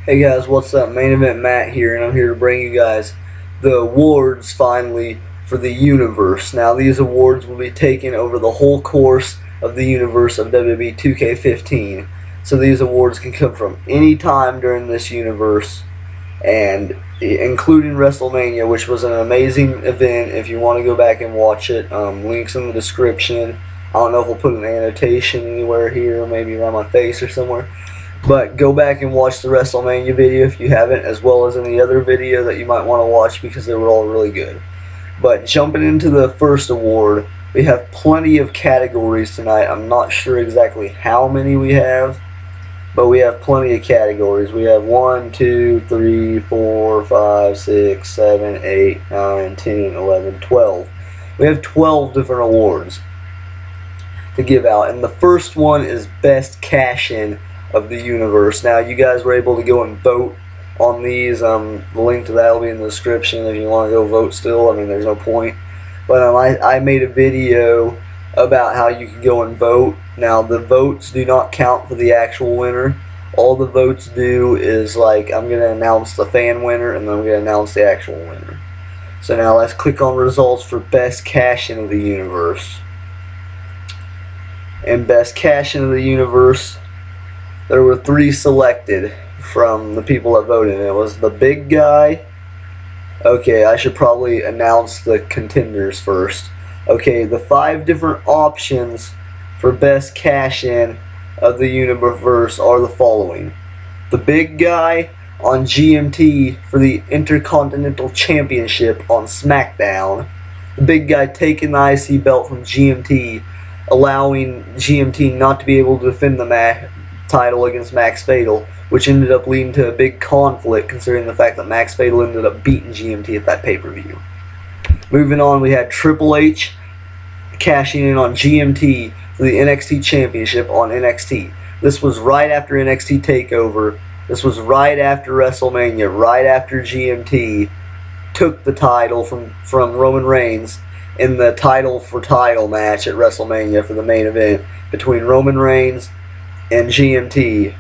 Hey guys, what's up? Main Event Matt here, and I'm here to bring you guys the awards finally for the universe. Now, these awards will be taken over the whole course of the universe of WWE 2K15. So these awards can come from any time during this universe, and including WrestleMania, which was an amazing event. If you want to go back and watch it, links in the description. I don't know if we'll put an annotation anywhere here, maybe around my face or somewhere. But go back and watch the WrestleMania video if you haven't, as well as any other video that you might want to watch because they were all really good. But jumping into the first award, we have plenty of categories tonight. I'm not sure exactly how many we have, but we have plenty of categories. We have 1, 2, 3, 4, 5, 6, 7, 8, 9, 10, 11, 12. We have 12 different awards to give out, and the first one is Best Cash-In of the Universe. Now, you guys were able to go and vote on these. The link to that will be in the description if you want to go vote still. I mean, there's no point. But I made a video about how you can go and vote. Now, the votes do not count for the actual winner. All the votes do is, like, I'm going to announce the fan winner, and then I'm going to announce the actual winner. So now let's click on results for Best Cash-In of the Universe. And Best Cash-In of the Universe, there were 3 selected from the people that voted. It was the big guy. Okay, I should probably announce the contenders first. Okay, the 5 different options for Best Cash-In of the Universe are the following. The big guy on GMT for the Intercontinental Championship on SmackDown. The big guy taking the IC belt from GMT, allowing GMT not to be able to defend the title against Max Fatal, which ended up leading to a big conflict considering the fact that Max Fatal ended up beating GMT at that pay-per-view. Moving on, we had Triple H cashing in on GMT for the NXT Championship on NXT. This was right after NXT TakeOver. This was right after WrestleMania, right after GMT took the title from Roman Reigns in the title for title match at WrestleMania for the main event between Roman Reigns and GMT.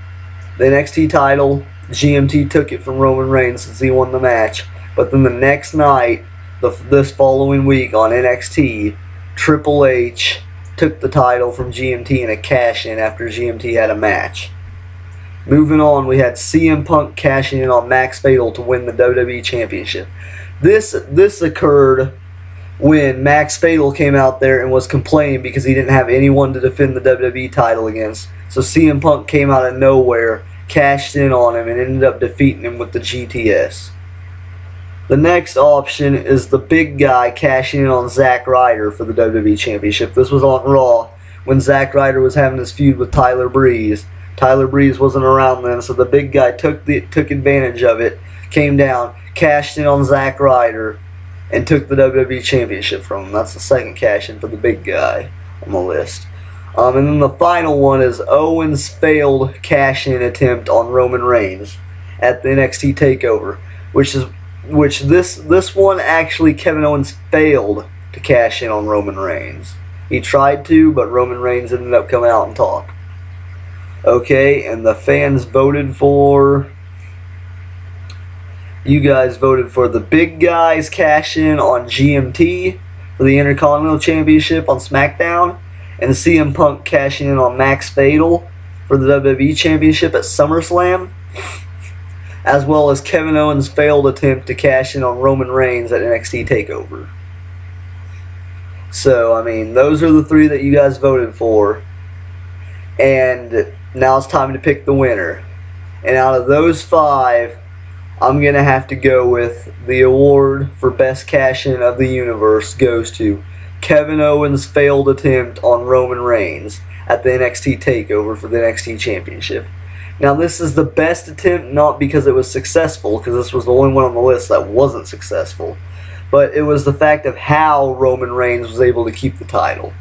The NXT title, GMT took it from Roman Reigns since he won the match. But then the next night, this following week on NXT, Triple H took the title from GMT in a cash-in after GMT had a match. Moving on, we had CM Punk cashing in on Max Fatal to win the WWE Championship. This occurred when Max Fatal came out there and was complaining because he didn't have anyone to defend the WWE title against. So CM Punk came out of nowhere, cashed in on him, and ended up defeating him with the GTS. The next option is the big guy cashing in on Zack Ryder for the WWE Championship. This was on Raw when Zack Ryder was having his feud with Tyler Breeze. Tyler Breeze wasn't around then, so the big guy took advantage of it, came down, cashed in on Zack Ryder, and took the WWE Championship from him. That's the second cash-in for the big guy on the list. And then the final one is Owens' failed cash-in attempt on Roman Reigns at the NXT TakeOver, which this one actually Kevin Owens failed to cash in on Roman Reigns. He tried to, but Roman Reigns ended up coming out and talking. Okay, and the fans voted for. You guys voted for the big guys cash-in on GMT for the Intercontinental Championship on SmackDown, and CM Punk cashing in on Max Fatal for the WWE Championship at SummerSlam, as well as Kevin Owens' failed attempt to cash in on Roman Reigns at NXT TakeOver. So, I mean, those are the 3 that you guys voted for, and now it's time to pick the winner. And out of those 5, I'm going to have to go with the award for Best Cash-In of the Universe goes to Kevin Owens' failed attempt on Roman Reigns at the NXT TakeOver for the NXT Championship. Now, this is the best attempt, not because it was successful, because this was the only one on the list that wasn't successful, but it was the fact of how Roman Reigns was able to keep the title.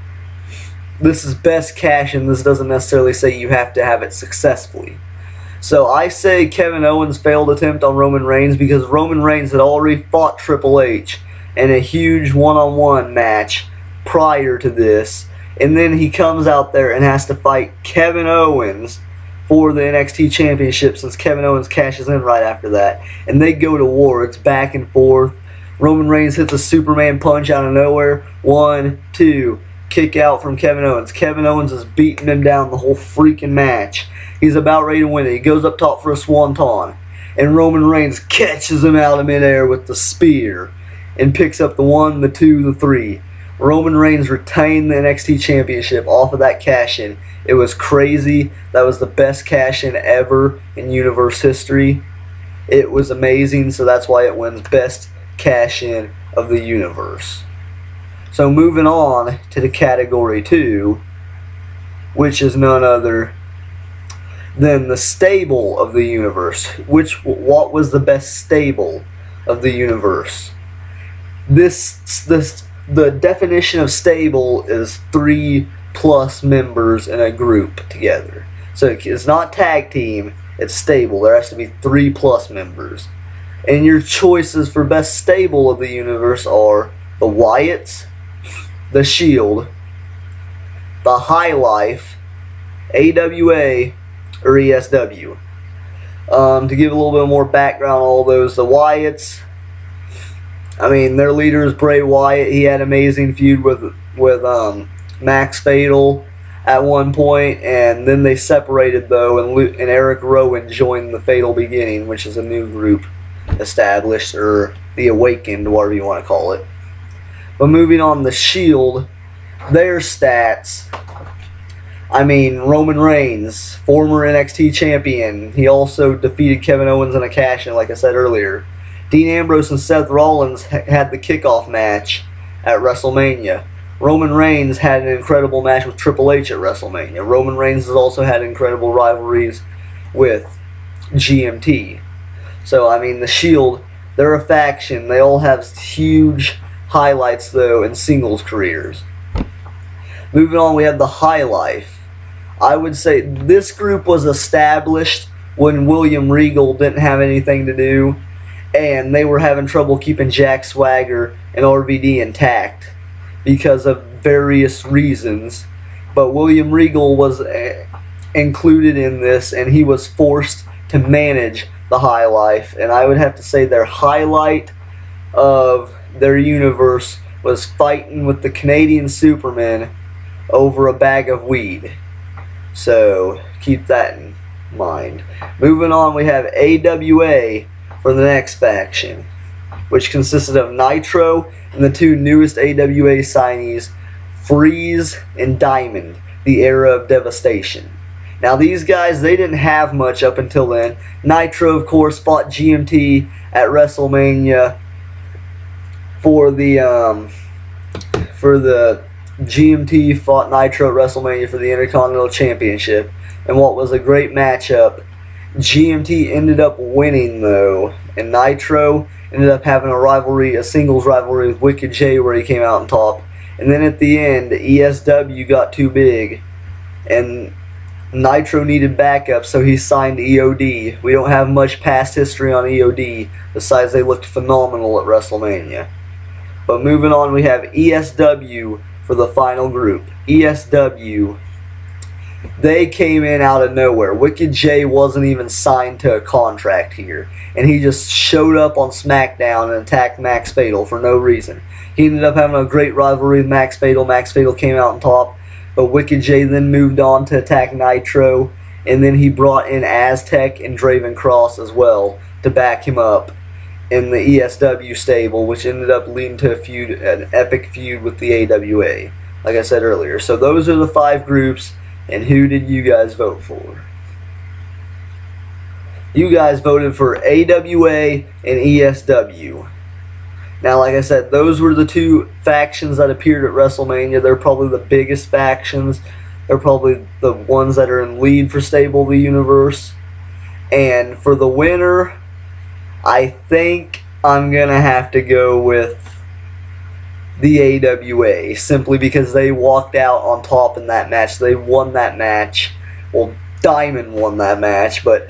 This is best cash-in. This doesn't necessarily say you have to have it successfully. So I say Kevin Owens' failed attempt on Roman Reigns because Roman Reigns had already fought Triple H in a huge one-on-one match prior to this, and then he comes out there and has to fight Kevin Owens for the NXT Championship since Kevin Owens cashes in right after that. And they go to war. It's back and forth. Roman Reigns hits a Superman punch out of nowhere. 1, 2, kick out from Kevin Owens. Kevin Owens is beating him down the whole freaking match. He's about ready to win it. He goes up top for a swanton. And Roman Reigns catches him out of midair with the spear and picks up the 1, the 2, the 3. Roman Reigns retained the NXT Championship off of that cash-in. It was crazy. That was the best cash-in ever in Universe history. It was amazing, so that's why it wins Best Cash-In of the Universe. So moving on to the Category 2, which is none other than the Stable of the Universe. What was the best stable of the Universe? The definition of stable is 3+ members in a group together. So it's not tag team, it's stable. There has to be 3+ members. And your choices for best stable of the universe are the Wyatts, the Shield, the High Life, AWA, or ESW. To give a little bit more background on all those, the Wyatts, I mean, their leader is Bray Wyatt. He had an amazing feud with Max Fatal at one point, and then they separated though, and Eric Rowan joined the Fatal Beginning, which is a new group established, or the Awakened, whatever you want to call it. But moving on, the Shield, their stats. I mean, Roman Reigns, former NXT champion. He also defeated Kevin Owens in a cash-in, like I said earlier. Dean Ambrose and Seth Rollins had the kickoff match at WrestleMania. Roman Reigns had an incredible match with Triple H at WrestleMania. Roman Reigns has also had incredible rivalries with GMT. So, I mean, the Shield, they're a faction. They all have huge highlights, though, in singles careers. Moving on, we have the High Life. I would say this group was established when William Regal didn't have anything to do, and they were having trouble keeping Jack Swagger and RVD intact because of various reasons. But William Regal was included in this, and he was forced to manage the High Life. And I would have to say their highlight of their universe was fighting with the Canadian Superman over a bag of weed. So keep that in mind. Moving on, we have AWA for the next faction, which consisted of Nitro and the 2 newest AWA signees, Freeze and Diamond, the Era of Devastation. Now these guys, they didn't have much up until then. Nitro, of course, fought GMT at WrestleMania for the GMT fought Nitro at WrestleMania for the Intercontinental Championship, and what was a great matchup. GMT ended up winning though, and Nitro ended up having a singles rivalry with Wicked J, where he came out on top. And then at the end, ESW got too big, and Nitro needed backup, so he signed EOD. We don't have much past history on EOD, besides they looked phenomenal at WrestleMania. But moving on, we have ESW for the final group. ESW, they came in out of nowhere. Wicked J wasn't even signed to a contract here, and he just showed up on SmackDown and attacked Max Fatal for no reason. He ended up having a great rivalry with Max Fatal. Max Fatal came out on top, but Wicked J then moved on to attack Nitro, and then he brought in Aztec and Draven Cross as well to back him up in the ESW stable, which ended up leading to an epic feud with the AWA, like I said earlier. So those are the 5 groups, and who did you guys vote for? You guys voted for AWA and ESW. Now, like I said, those were the 2 factions that appeared at WrestleMania. They're probably the biggest factions. They're probably the ones that are in lead for Stable of the Universe. And for the winner, I think I'm going to have to go with the AWA, simply because they walked out on top in that match. They won that match. Well, Diamond won that match, but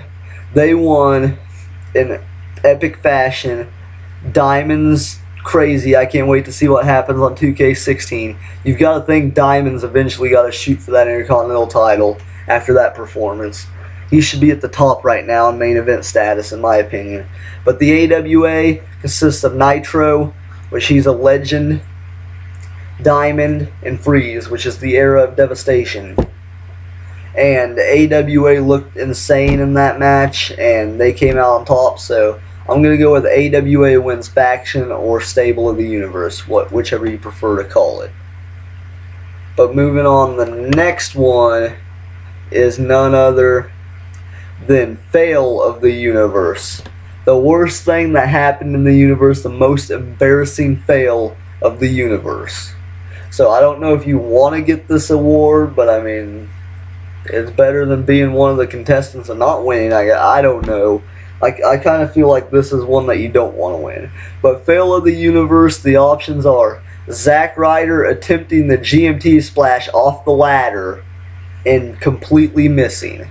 they won in epic fashion. Diamond's crazy. I can't wait to see what happens on 2K16. You've got to think Diamond's eventually got to shoot for that Intercontinental title after that performance. He should be at the top right now in main event status, in my opinion. But the AWA consists of Nitro, which he's a legend, Diamond, and Freeze, which is the era of devastation. And AWA looked insane in that match, and they came out on top, so I'm going to go with AWA wins faction or stable of the universe, whichever you prefer to call it. But moving on, the next one is none other than fail of the universe. The worst thing that happened in the universe, the most embarrassing fail of the universe. So I don't know if you want to get this award, but I mean, it's better than being one of the contestants and not winning. I don't know. I kind of feel like this is one that you don't want to win. But fail of the universe, the options are Zack Ryder attempting the GMT splash off the ladder and completely missing.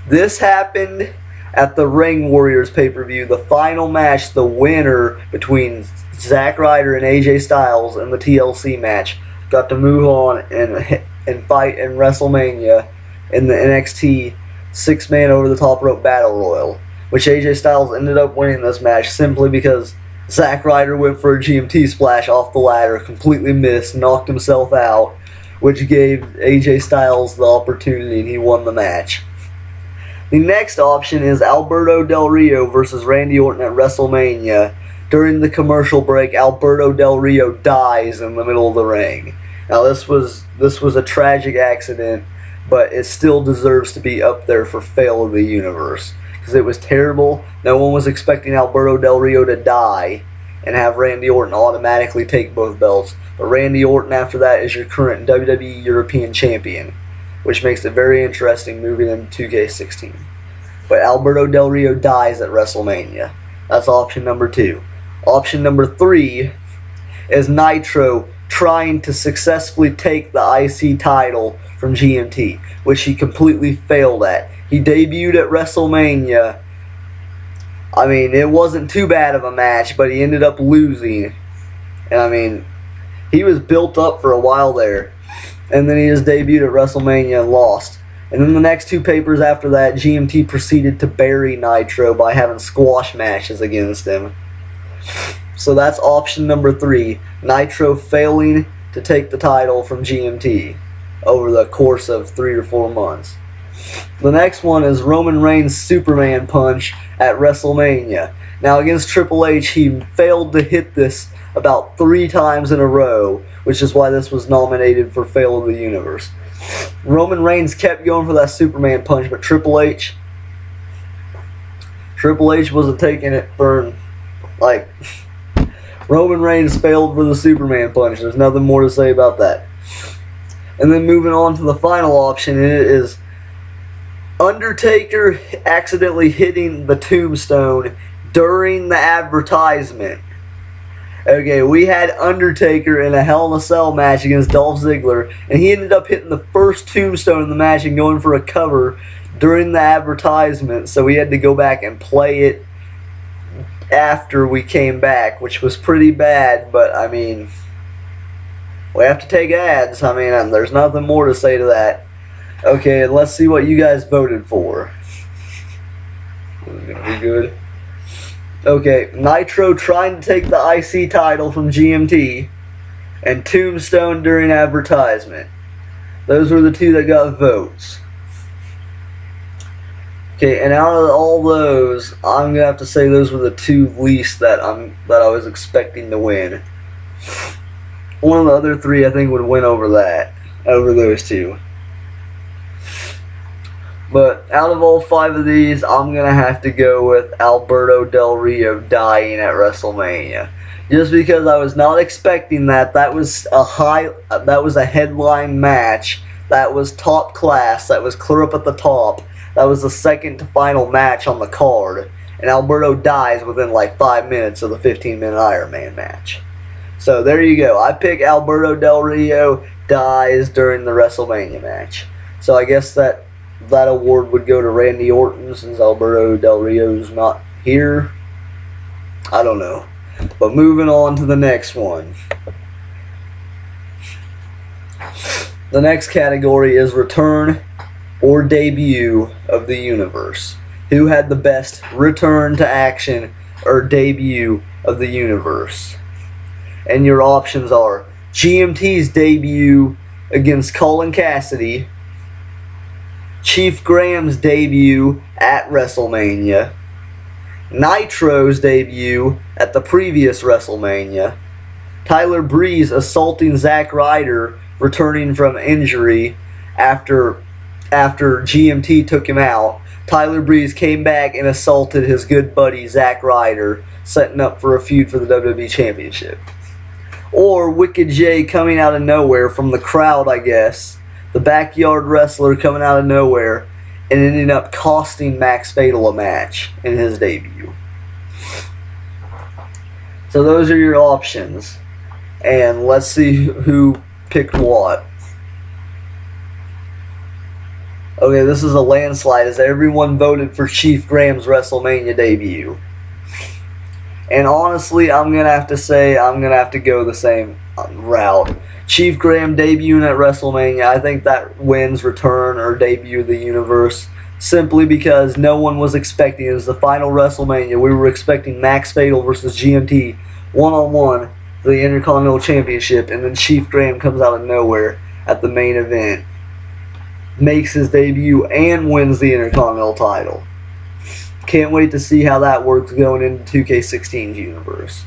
This happened at the Ring Warriors pay-per-view, the final match, the winner between Zack Ryder and AJ Styles in the TLC match, got to move on and fight in WrestleMania in the NXT 6-man over-the-top rope battle royal, which AJ Styles ended up winning this match simply because Zack Ryder went for a GMT splash off the ladder, completely missed, knocked himself out, which gave AJ Styles the opportunity and he won the match. The next option is Alberto Del Rio versus Randy Orton at WrestleMania. During the commercial break, Alberto Del Rio dies in the middle of the ring. Now this was a tragic accident, but it still deserves to be up there for fail of the universe because it was terrible. No one was expecting Alberto Del Rio to die and have Randy Orton automatically take both belts. But Randy Orton after that is your current WWE European Champion, which makes it very interesting moving into 2K16. But Alberto Del Rio dies at WrestleMania. That's option number 2. Option number 3 is Nitro trying to successfully take the IC title from GMT, which he completely failed at. He debuted at WrestleMania. I mean, it wasn't too bad of a match, but he ended up losing. And I mean, he was built up for a while there. And then he just debuted at WrestleMania and lost. And then the next 2 papers after that, GMT proceeded to bury Nitro by having squash matches against him. So that's option number 3. Nitro failing to take the title from GMT over the course of 3 or 4 months. The next one is Roman Reigns' Superman punch at WrestleMania. Now against Triple H, he failed to hit this about 3 times in a row, which is why this was nominated for fail of the universe. Roman Reigns kept going for that Superman punch, but Triple H wasn't taking it for, like, Roman Reigns failed for the Superman punch. There's nothing more to say about that. And then moving on to the final option, it is Undertaker accidentally hitting the tombstone during the advertisement. Okay, we had Undertaker in a Hell in a Cell match against Dolph Ziggler, and he ended up hitting the first tombstone in the match and going for a cover during the advertisement, so we had to go back and play it after we came back, which was pretty bad, but I mean, we have to take ads. I mean, there's nothing more to say to that. Okay, and let's see what you guys voted for. This is gonna be good. Okay, Nitro trying to take the IC title from GMT, and Tombstone during advertisement. Those were the 2 that got votes. Okay, and out of all those, I'm gonna have to say those were the 2 least that I was expecting to win. One of the other 3 I think would win over those 2. But out of all 5 of these, I'm going to have to go with Alberto Del Rio dying at WrestleMania. Just because I was not expecting that. That was a headline match. That was top class. That was clear up at the top. That was the second to final match on the card. And Alberto dies within like 5 minutes of the 15-minute Iron Man match. So there you go. I pick Alberto Del Rio dies during the WrestleMania match. So I guess that award would go to Randy Orton since Alberto Del Rio's not here. I don't know. But moving on to the next one. The next category is return or debut of the universe? Who had the best return to action or debut of the universe? And your options are GMT's debut against Colin Cassidy, Chief Graham's debut at WrestleMania, Nitro's debut at the previous WrestleMania, Tyler Breeze assaulting Zack Ryder returning from injury after GMT took him out. Tyler Breeze came back and assaulted his good buddy Zack Ryder, setting up for a feud for the WWE Championship. Or Wicked J coming out of nowhere from the crowd, I guess, the backyard wrestler coming out of nowhere and ended up costing Max Fatal a match in his debut. So those are your options. And let's see who picked what. Okay, this is a landslide as everyone voted for Chief Graham's WrestleMania debut. And honestly, I'm going to have to say I'm going to have to go the same route. Chief Graham debuting at WrestleMania, I think that wins return or debut of the universe. Simply because no one was expecting it. It was the final WrestleMania. We were expecting Max Fatal versus GMT one-on-one for the Intercontinental Championship. And then Chief Graham comes out of nowhere at the main event. Makes his debut and wins the Intercontinental title. Can't wait to see how that works going into 2K16's universe.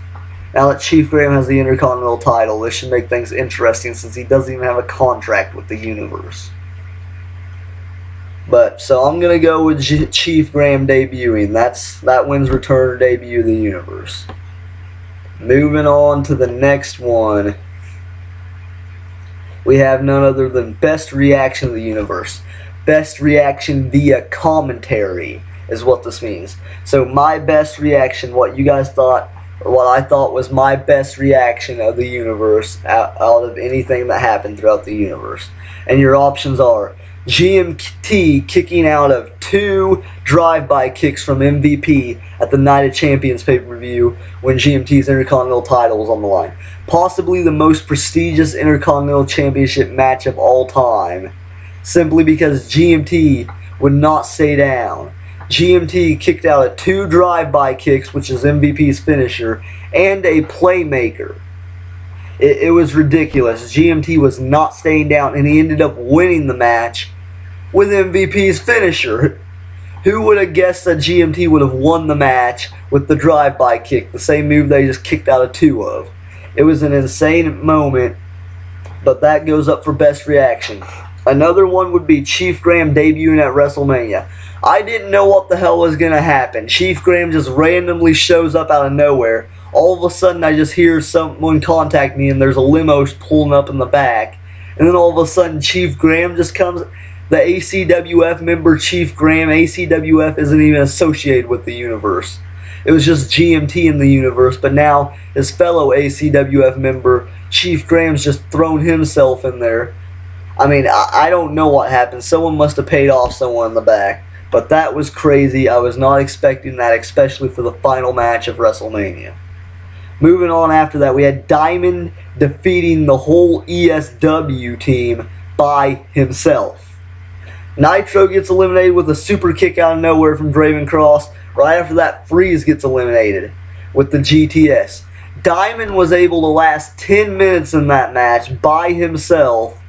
Now that Chief Graham has the Intercontinental title, this should make things interesting since he doesn't even have a contract with the universe. But, so I'm going to go with Chief Graham debuting. That wins return or debut of the universe. Moving on to the next one. We have none other than Best Reaction of the Universe. Best Reaction via commentary is what this means. So my best reaction, what you guys thought, or what I thought was my best reaction of the universe out of anything that happened throughout the universe. And your options are GMT kicking out of 2 drive-by kicks from MVP at the Night of Champions pay-per-view when GMT's Intercontinental title was on the line. Possibly the most prestigious Intercontinental Championship match of all time. Simply because GMT would not stay down. GMT kicked out of 2 drive-by kicks, which is MVP's finisher, and a playmaker. It was ridiculous. GMT was not staying down, and he ended up winning the match with MVP's finisher. Who would have guessed that GMT would have won the match with the drive-by kick, the same move they just kicked out of 2 of? It was an insane moment, but that goes up for best reaction. Another one would be Chief Graham debuting at WrestleMania. I didn't know what the hell was going to happen. Chief Graham just randomly shows up out of nowhere. All of a sudden, I just hear someone contact me, and there's a limo pulling up in the back. And then all of a sudden, Chief Graham just comes. The ACWF member, Chief Graham, ACWF isn't even associated with the universe. It was just GMT in the universe, but now his fellow ACWF member, Chief Graham's just thrown himself in there. I mean, I don't know what happened. Someone must have paid off someone in the back. But that was crazy. I was not expecting that, especially for the final match of WrestleMania. Moving on after that, we had Diamond defeating the whole ESW team by himself. Nitro gets eliminated with a super kick out of nowhere from Draven Cross. Right after that, Freeze gets eliminated with the GTS. Diamond was able to last 10 minutes in that match by himself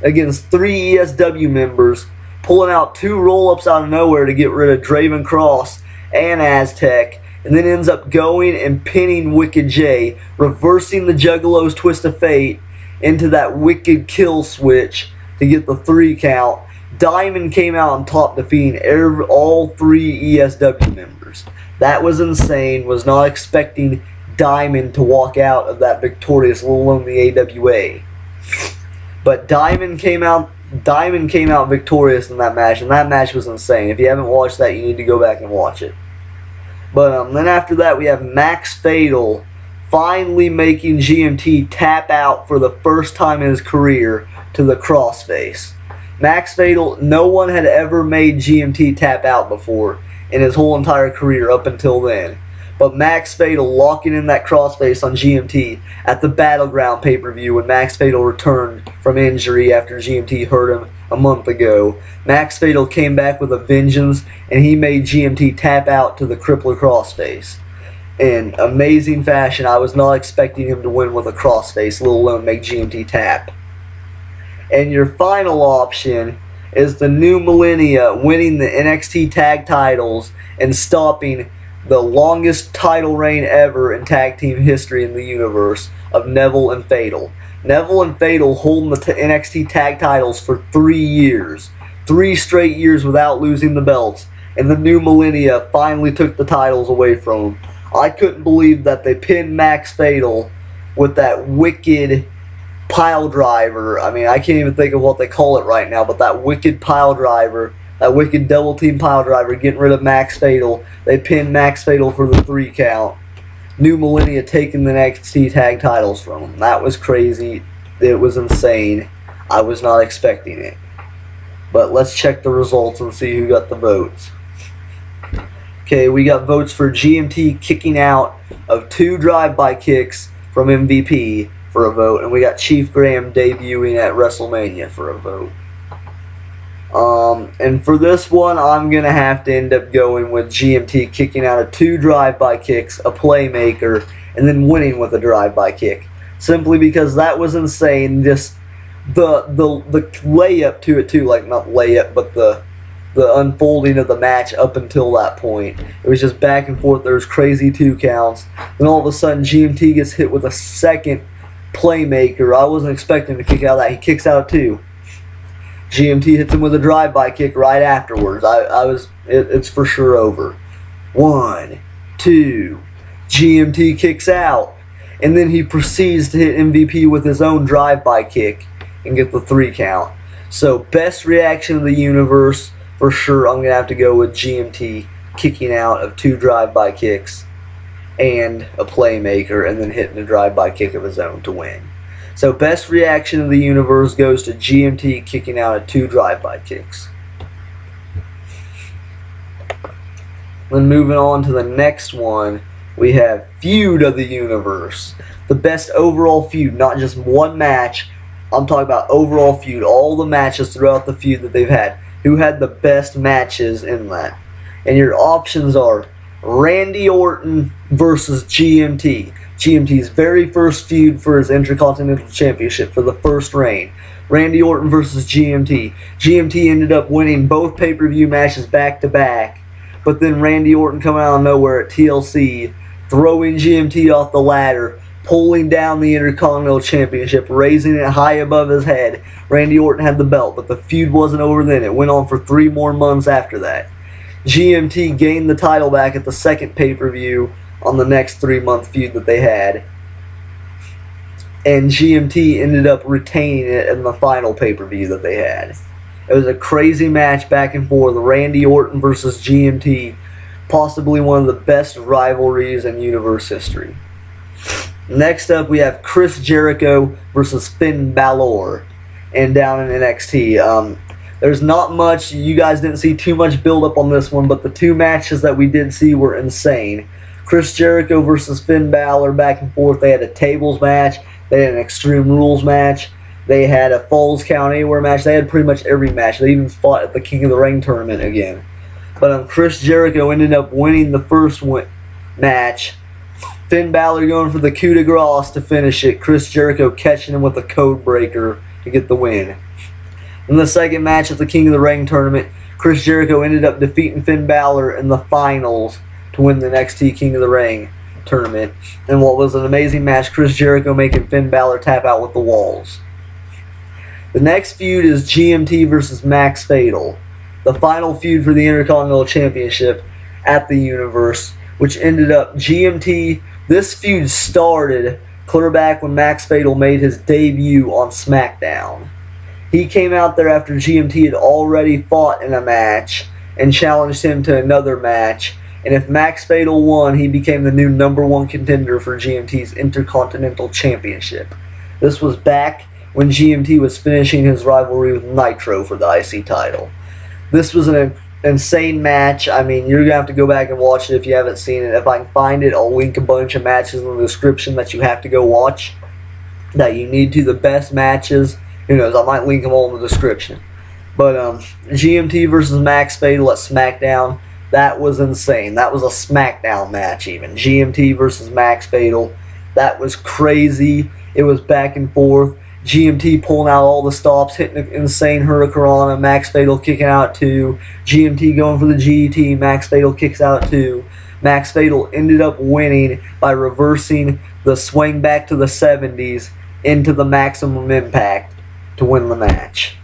against 3 ESW members, pulling out 2 roll-ups out of nowhere to get rid of Draven Cross and Aztec, and then ends up going and pinning Wicked J, reversing the Juggalo's Twist of Fate into that Wicked Kill switch to get the 3 count. Diamond came out on top, defeating all 3 ESW members. That was insane. Was not expecting Diamond to walk out of that victorious, let alone the AWA. But Diamond came out victorious in that match, and that match was insane. If you haven't watched that, you need to go back and watch it. But then after that, we have Max Fatal finally making GMT tap out for the first time in his career to the crossface. Max Fatal, no one had ever made GMT tap out before in his whole entire career up until then. But Max Fatal locking in that crossface on GMT at the Battleground pay-per-view when Max Fatal returned from injury after GMT hurt him a month ago, Max Fatal came back with a vengeance, and he made GMT tap out to the crippler crossface. In amazing fashion. I was not expecting him to win with a crossface, let alone make GMT tap. And your final option is the New Millennia winning the NXT tag titles and stopping the longest title reign ever in tag team history in the universe of Neville and Fatal. Neville and Fatal holding the NXT tag titles for 3 years. 3 straight years without losing the belts. And the New Millennia finally took the titles away from them. I couldn't believe that they pinned Max Fatal with that wicked pile driver. I mean, I can't even think of what they call it right now, but that wicked pile driver, that wicked double team pile driver, getting rid of Max Fatal. They pinned Max Fatal for the 3 count. New Millennia taking the NXT tag titles from them. That was crazy. It was insane. I was not expecting it. But let's check the results and see who got the votes. Okay, we got votes for GMT kicking out of 2 drive-by kicks from MVP for a vote, and we got Chief Graham debuting at WrestleMania for a vote. And for this one, I'm going to have to end up going with GMT kicking out of 2 drive-by kicks, a playmaker, and then winning with a drive-by kick. Simply because that was insane. Just the layup to it too, like not layup, but the unfolding of the match up until that point. It was just back and forth. There was crazy 2 counts. Then all of a sudden, GMT gets hit with a second playmaker. I wasn't expecting to kick out of that. He kicks out 2. GMT hits him with a drive-by kick right afterwards. It's for sure over. 1, 2. GMT kicks out. And then he proceeds to hit MVP with his own drive-by kick and get the 3 count. So, best reaction of the universe, for sure, I'm going to have to go with GMT kicking out of 2 drive-by kicks and a playmaker, and then hitting a drive-by kick of his own to win. So, best reaction of the universe goes to GMT kicking out of 2 drive-by kicks. Then moving on to the next one, we have Feud of the Universe. The best overall feud, not just one match. I'm talking about overall feud, all the matches throughout the feud that they've had. Who had the best matches in that? And your options are Randy Orton versus GMT. GMT's very first feud for his Intercontinental Championship for the first reign. Randy Orton versus GMT. GMT ended up winning both pay-per-view matches back-to-back. But then Randy Orton coming out of nowhere at TLC, throwing GMT off the ladder, pulling down the Intercontinental Championship, raising it high above his head. Randy Orton had the belt, but the feud wasn't over then. It went on for 3 more months after that. GMT gained the title back at the second pay-per-view on the next 3-month feud that they had. And GMT ended up retaining it in the final pay-per-view that they had. It was a crazy match back and forth. Randy Orton versus GMT. Possibly one of the best rivalries in universe history. Next up, we have Chris Jericho versus Finn Balor, and down in NXT. There's not much. You guys didn't see too much build-up on this one, but the 2 matches that we did see were insane. Chris Jericho versus Finn Balor, back and forth. They had a tables match. They had an Extreme Rules match. They had a Falls Count Anywhere match. They had pretty much every match. They even fought at the King of the Ring tournament again. But Chris Jericho ended up winning the first match. Finn Balor going for the coup de grace to finish it. Chris Jericho catching him with a code breaker to get the win. In the second match at the King of the Ring tournament, Chris Jericho ended up defeating Finn Balor in the finals to win the NXT King of the Ring tournament. And what was an amazing match, Chris Jericho making Finn Balor tap out with the walls. The next feud is GMT versus Max Fatal. The final feud for the Intercontinental Championship at the Universe, which ended up GMT. This feud started clear back when Max Fatal made his debut on SmackDown. He came out there after GMT had already fought in a match and challenged him to another match. And if Max Fatal won, he became the new #1 contender for GMT's Intercontinental Championship. This was back when GMT was finishing his rivalry with Nitro for the IC title. This was an insane match. I mean, you're going to have to go back and watch it if you haven't seen it. If I can find it, I'll link a bunch of matches in the description that you have to go watch, that you need to, the best matches. Who knows, I might link them all in the description. But GMT versus Max Fatal at SmackDown, that was insane. That was a SmackDown match even. GMT versus Max Fatal, that was crazy. It was back and forth. GMT pulling out all the stops, hitting an insane Hurricanrana, Max Fatal kicking out two. GMT going for the GT, Max Fatal kicks out two. Max Fatal ended up winning by reversing the swing back to the 70s into the Maximum Impact to win the match.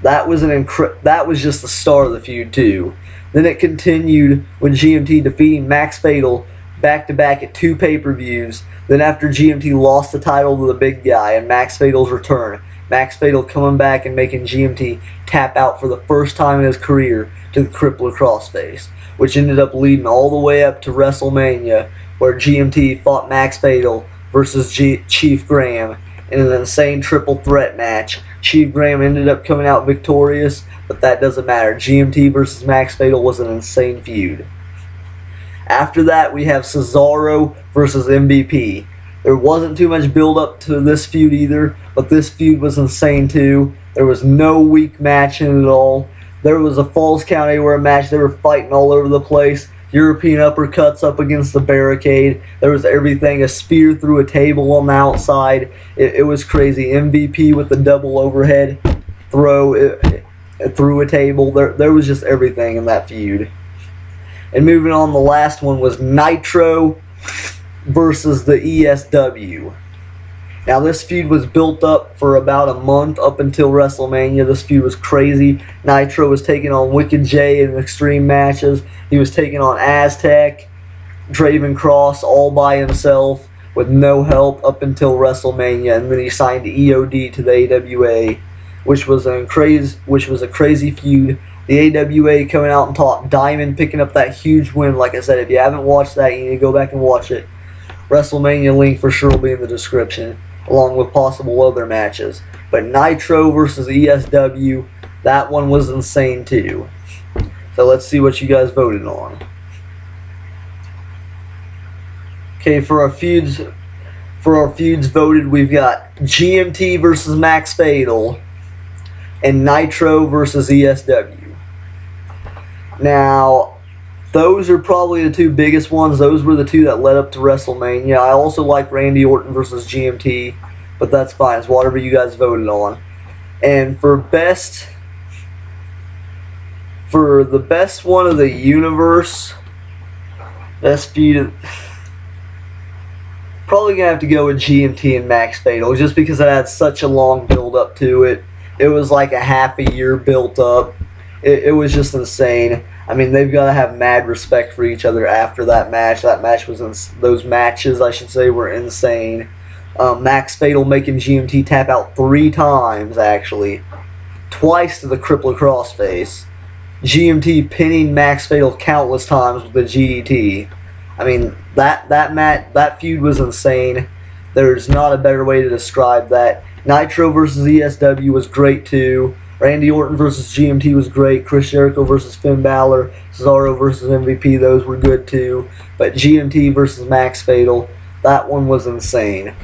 That was that was just the start of the feud too. Then it continued with GMT defeating Max Fatal back-to-back at 2 pay-per-views. Then after GMT lost the title to the big guy and Max Fatal's return, Max Fatal coming back and making GMT tap out for the first time in his career to the crippler crossface, which ended up leading all the way up to WrestleMania, where GMT fought Max Fatal versus Chief Graham in an insane triple threat match. Chief Graham ended up coming out victorious, but that doesn't matter. GMT versus Max Fatal was an insane feud. After that, we have Cesaro versus MVP. There wasn't too much build up to this feud either, but this feud was insane too. There was no weak match in it at all. There was a Falls Count Anywhere match. They were fighting all over the place. European uppercuts up against the barricade. There was everything. A spear through a table on the outside. It was crazy. MVP with the double overhead throw through a table. There was just everything in that feud. And moving on, the last one was Nitro versus the ESW. Now this feud was built up for about a month up until WrestleMania. This feud was crazy. Nitro was taking on Wicked J in extreme matches. He was taking on Aztec, Draven Cross all by himself with no help up until WrestleMania, and then he signed EOD to the AWA, which was a crazy feud. The AWA coming out on top, Diamond picking up that huge win. Like I said, if you haven't watched that, you need to go back and watch it. WrestleMania link for sure will be in the description, along with possible other matches. But Nitro versus ESW, that one was insane too. So let's see what you guys voted on. Okay, for our feuds voted, we've got GMT versus Max Fatal and Nitro versus ESW. Now, those are probably the 2 biggest ones. Those were the 2 that led up to WrestleMania. I also like Randy Orton versus GMT, but that's fine. It's whatever you guys voted on. And for the best one of the universe, best feud, probably gonna have to go with GMT and Max Fatal, just because it had such a long build up to it. It was like a half a year built up. It was just insane. I mean, they've got to have mad respect for each other after that match. That match was those matches, I should say, were insane. Max Fatal making GMT tap out 3 times, actually. Twice to the crippler crossface. GMT pinning Max Fatal countless times with the GET. I mean, that feud was insane. There's not a better way to describe that. Nitro versus ESW was great too. Randy Orton versus GMT was great. Chris Jericho versus Finn Balor. Cesaro versus MVP, those were good too. But GMT versus Max Fatal, that one was insane.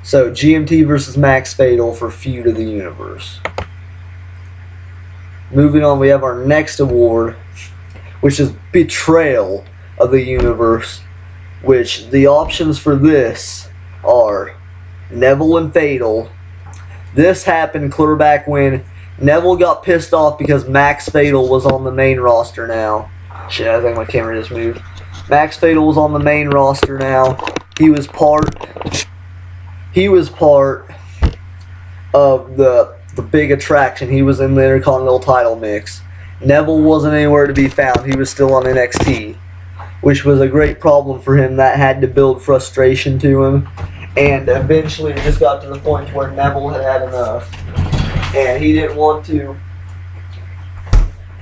So GMT versus Max Fatal for Feud of the Universe. Moving on, we have our next award, which is Betrayal of the Universe, which the options for this are Neville and Fatal. This happened clear back when Neville got pissed off because Max Fatal was on the main roster now. Shit, I think my camera just moved. Max Fatal was on the main roster now. He was part of the big attraction. He was in the Intercontinental title mix. Neville wasn't anywhere to be found. He was still on NXT, which was a great problem for him. That had to build frustration to him. And eventually it just got to the point where Neville had enough. And he didn't want to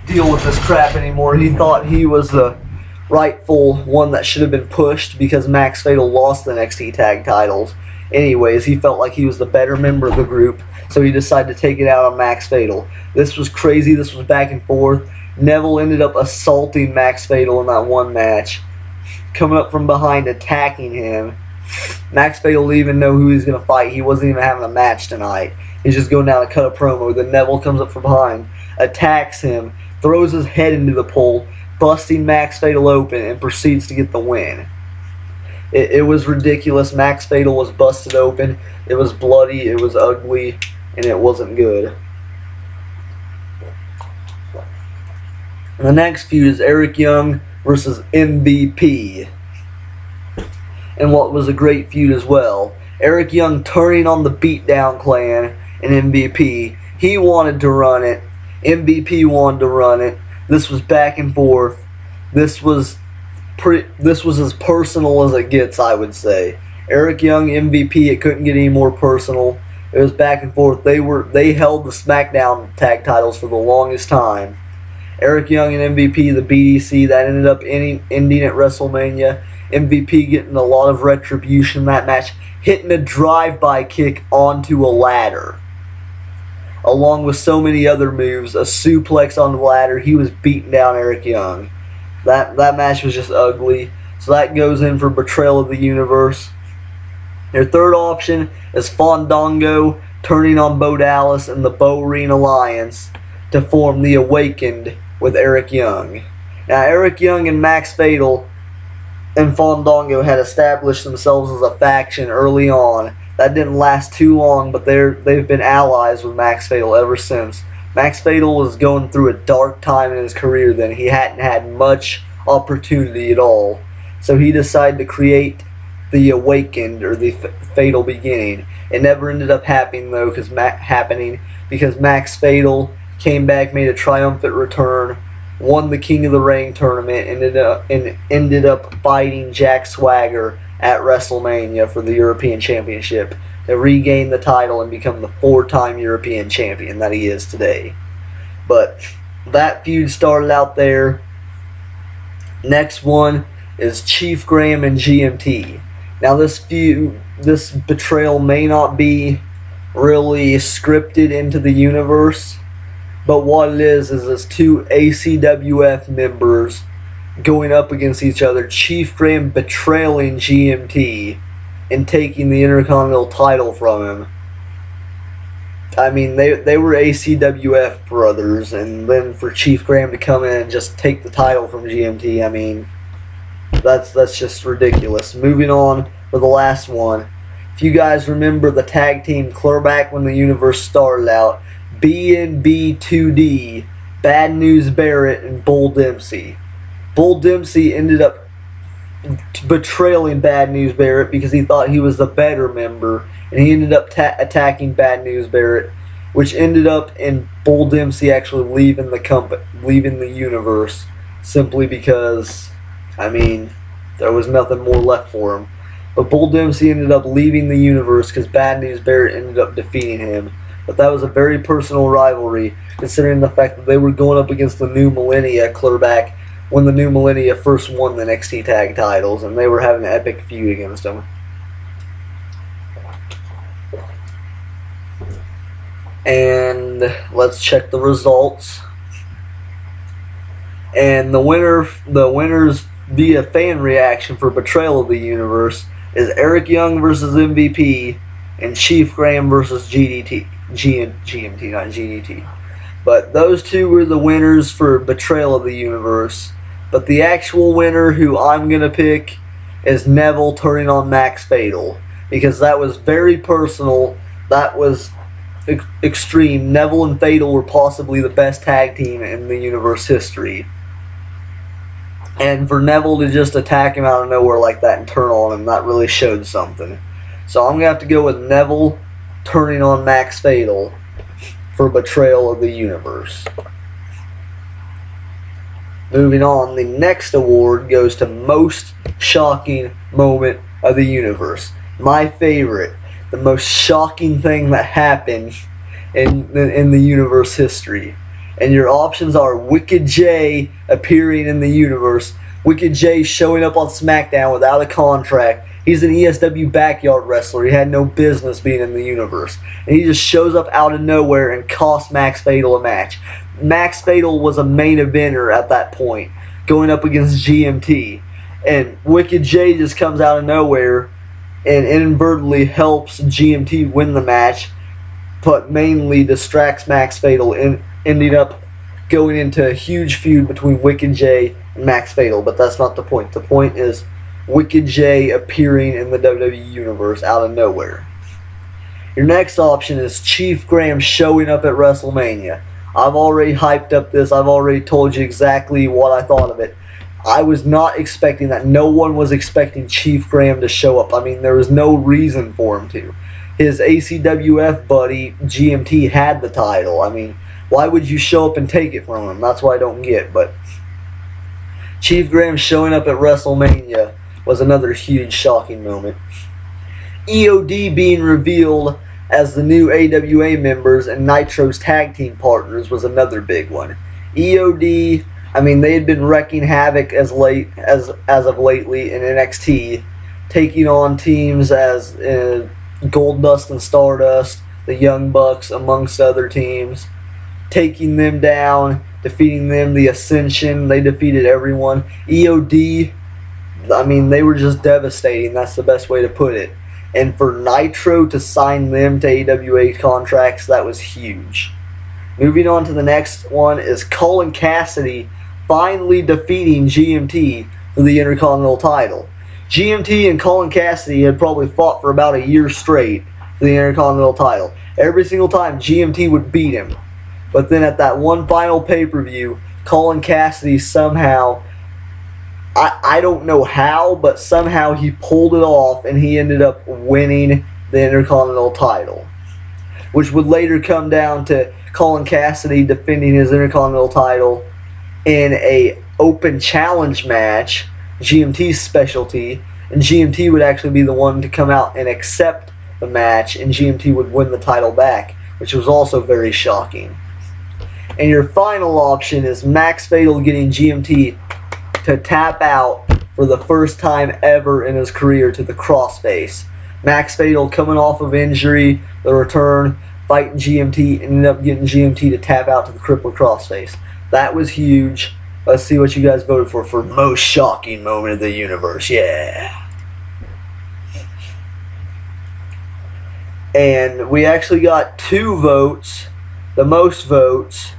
deal with this crap anymore. He thought he was the rightful one that should have been pushed because Max Fatal lost the NXT tag titles. Anyways, he felt like he was the better member of the group, so he decided to take it out on Max Fatal. This was crazy. This was back and forth. Neville ended up assaulting Max Fatal in that one match, coming up from behind, attacking him. Max Fatal didn't even know who he was going to fight. He wasn't even having a match tonight. He's just going down to cut a promo. Then Neville comes up from behind, attacks him, throws his head into the pole, busting Max Fatal open, and proceeds to get the win. It was ridiculous. Max Fatal was busted open. It was bloody, it was ugly, and it wasn't good. The next feud is Eric Young versus MVP. And what was a great feud as well. Eric Young turning on the Beatdown Clan and MVP. He wanted to run it. MVP wanted to run it. This was back and forth. This was as personal as it gets, I would say. Eric Young, MVP, it couldn't get any more personal. It was back and forth. They held the SmackDown tag titles for the longest time. Eric Young and MVP, the BDC, that ended up ending at WrestleMania. MVP getting a lot of retribution in that match, hitting a drive-by kick onto a ladder. Along with so many other moves, a suplex on the ladder, he was beating down Eric Young. That match was just ugly. So that goes in for Betrayal of the Universe. Their third option is Fandango turning on Bo Dallas and the Bo Ring Alliance to form the Awakened with Eric Young. Now, Eric Young and Max Fatal and Fandango had established themselves as a faction early on. That didn't last too long, but they've been allies with Max Fatal ever since. Max Fatal was going through a dark time in his career then. He hadn't had much opportunity at all. So he decided to create the Awakened, or the Fatal Beginning. It never ended up happening, though, because Max Fatal came back, made a triumphant return, won the King of the Ring tournament, and ended up fighting Jack Swagger at WrestleMania for the European Championship to regain the title and become the 4-time European champion that he is today. But that feud started out there. Next one is Chief Graham and GMT. Now this betrayal may not be really scripted into the universe, but what it is two ACWF members going up against each other. Chief Graham betraying GMT and taking the Intercontinental title from him. I mean, they were ACWF brothers, and then for Chief Graham to come in and just take the title from GMT, I mean, that's just ridiculous. Moving on for the last one. If you guys remember the tag team clear back when the universe started out, BNB2D, Bad News Barrett, and Bull Dempsey. Bull Dempsey ended up betraying Bad News Barrett because he thought he was the better member, and he ended up attacking Bad News Barrett, which ended up in Bull Dempsey actually leaving the universe, simply because, I mean, there was nothing more left for him. But Bull Dempsey ended up leaving the universe because Bad News Barrett ended up defeating him. But that was a very personal rivalry, considering the fact that they were going up against the New Millennia clear back when the New Millennia first won the NXT tag titles, and they were having an epic feud against them. And let's check the results. And the winners via fan reaction for Betrayal of the Universe is Eric Young versus MVP and Chief Graham versus GMT, not GDT. But those two were the winners for Betrayal of the Universe. But the actual winner, who I'm going to pick, is Neville turning on Max Fatal. Because that was very personal. That was extreme. Neville and Fatal were possibly the best tag team in the universe history. And for Neville to just attack him out of nowhere like that and turn on him, that really showed something. So I'm going to have to go with Neville turning on Max Fatal for Betrayal of the Universe. Moving on, the next award goes to Most Shocking Moment of the Universe. My favorite, the most shocking thing that happened in the universe history. And your options are Wicked J appearing in the universe, Wicked J showing up on SmackDown without a contract. He's an ESW backyard wrestler. He had no business being in the universe. And he just shows up out of nowhere and costs Max Fatal a match. Max Fatal was a main eventer at that point, going up against GMT. And Wicked J just comes out of nowhere and inadvertently helps GMT win the match, but mainly distracts Max Fatal, ending up going into a huge feud between Wicked J and Max Fatal. But that's not the point. The point is Wicked J appearing in the WWE Universe out of nowhere. Your next option is Chief Graham showing up at WrestleMania. I've already hyped up this. I've already told you exactly what I thought of it. I was not expecting that. No one was expecting Chief Graham to show up. I mean, there was no reason for him to. His ACWF buddy, GMT, had the title. I mean, why would you show up and take it from him? That's what I don't get. But Chief Graham showing up at WrestleMania was another huge, shocking moment. EOD being revealed as the new AWA members and Nitro's tag team partners was another big one. EOD, I mean, they had been wrecking havoc as of lately in NXT, taking on teams as Goldust and Stardust, the Young Bucks, amongst other teams, taking them down, defeating them, the Ascension. They defeated everyone. EOD, I mean, they were just devastating. That's the best way to put it. And for Nitro to sign them to AWA contracts, that was huge. Moving on to the next one is Colin Cassidy finally defeating GMT for the Intercontinental title. GMT and Colin Cassidy had probably fought for about a year straight for the Intercontinental title. Every single time GMT would beat him. But then at that one final pay-per-view, Colin Cassidy somehow, I don't know how, but somehow he pulled it off and he ended up winning the Intercontinental title, which would later come down to Colin Cassidy defending his Intercontinental title in a open challenge match, GMT's specialty, and GMT would actually be the one to come out and accept the match, and GMT would win the title back, which was also very shocking. And your final option is Max Fatal getting GMT to tap out for the first time ever in his career to the crossface. Max Fatal coming off of injury, the return, fighting GMT, ended up getting GMT to tap out to the crippled crossface. That was huge. Let's see what you guys voted for most shocking moment of the universe. Yeah. And we actually got 2 votes, the most votes,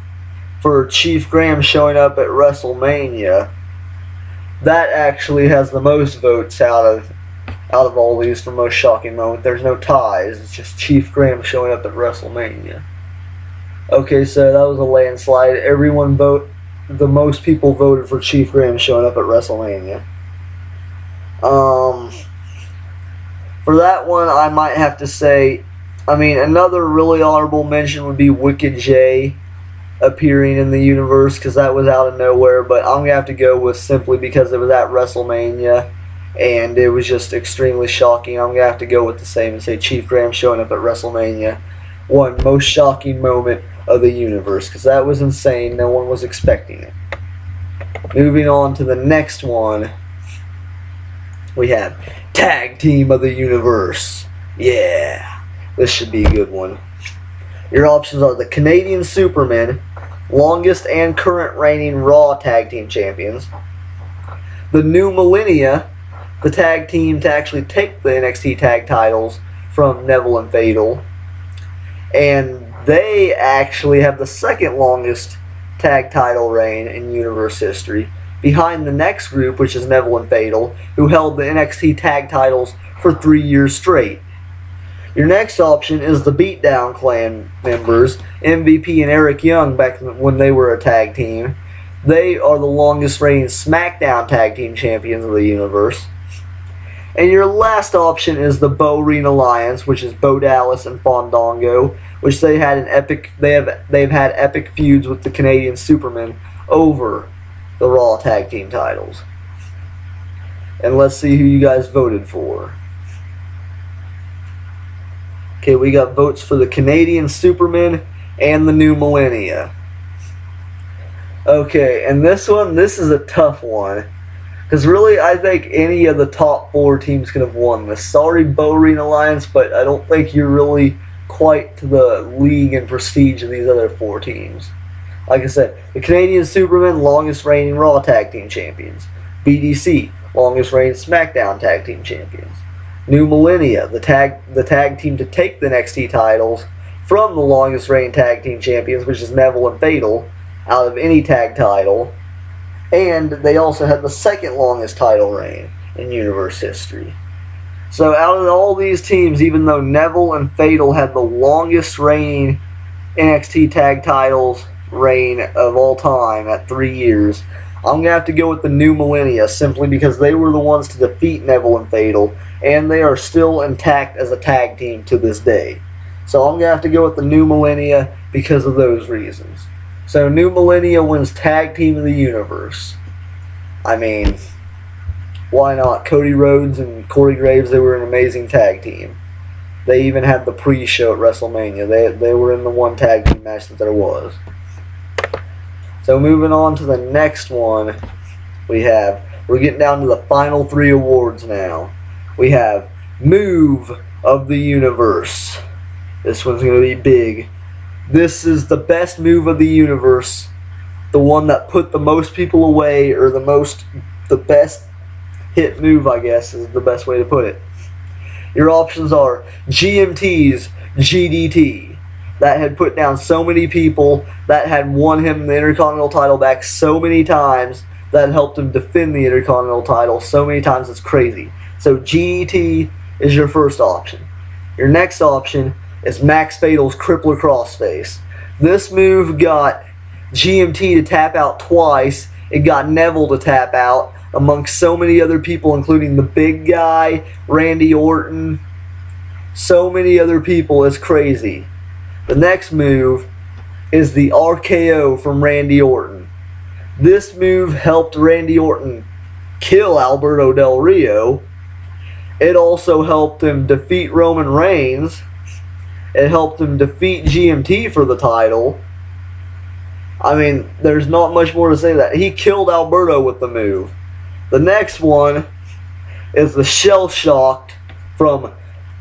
for Chief Graham showing up at WrestleMania. That actually has the most votes out of all these for most shocking moment. There's no ties. It's just Chief Graham showing up at WrestleMania. Okay, so that was a landslide. The most people voted for Chief Graham showing up at WrestleMania. For that one, I might have to say, I mean, another really honorable mention would be Wicked J appearing in the universe, because that was out of nowhere, but I'm going to have to go with simply because it was at WrestleMania, and it was just extremely shocking. I'm going to have to go with the same and say Chief Graham showing up at WrestleMania. One most shocking moment of the universe, because that was insane. No one was expecting it. Moving on to the next one, we have Tag Team of the Universe. Yeah, this should be a good one. Your options are the Canadian Supermen, longest and current reigning Raw Tag Team Champions. The New Millennia, the tag team to actually take the NXT tag titles from Neville and Fatal. And they actually have the second longest tag title reign in universe history, behind the next group, which is Neville and Fatal, who held the NXT tag titles for 3 years straight. Your next option is the Beatdown Clan members, MVP and Eric Young, back when they were a tag team. They are the longest reigning SmackDown Tag Team Champions of the universe. And your last option is the Bo Ring Alliance, which is Bo Dallas and Fandango, which they've had epic feuds with the Canadian Supermen over the Raw Tag Team titles. And let's see who you guys voted for. Okay, we got votes for the Canadian Supermen and the New Millennia. Okay, and this is a tough one. Because really, I think any of the top 4 teams could have won this. Sorry, Bo Ring Alliance, but I don't think you're really quite to the league and prestige of these other 4 teams. Like I said, the Canadian Supermen, longest reigning Raw Tag Team Champions. BDC, longest reigning SmackDown Tag Team Champions. New Millennia, the tag team to take the NXT titles from the longest reigning tag team champions, which is Neville and Fatal, out of any tag title. And they also had the second longest title reign in Universe history. So out of all these teams, even though Neville and Fatal had the longest reigning NXT tag titles reign of all time at 3 years, I'm going to have to go with the New Millennia simply because they were the ones to defeat Neville and Fatal, and they are still intact as a tag team to this day. So I'm going to have to go with the New Millennia because of those reasons. So New Millennia wins Tag Team of the Universe. I mean, why not? Cody Rhodes and Corey Graves, they were an amazing tag team. They even had the pre-show at WrestleMania. They were in the one tag team match that there was. So moving on to the next one, we're getting down to the final 3 awards now. We have Move of the Universe. This one's going to be big. This is the best move of the universe. The one that put the most people away, or the best hit move, I guess, is the best way to put it. Your options are GMT's GDT. That had put down so many people, that had won him the Intercontinental title back so many times, that helped him defend the Intercontinental title so many times it's crazy. So GDT is your first option. Your next option is Max Fatal's Crippler Crossface. This move got GMT to tap out twice. It got Neville to tap out, amongst so many other people, including the big guy, Randy Orton. So many other people, it's crazy. The next move is the RKO from Randy Orton. This move helped Randy Orton kill Alberto Del Rio. It also helped him defeat Roman Reigns. It helped him defeat GMT for the title. I mean, there's not much more to say that. He killed Alberto with the move. The next one is the Shell Shocked from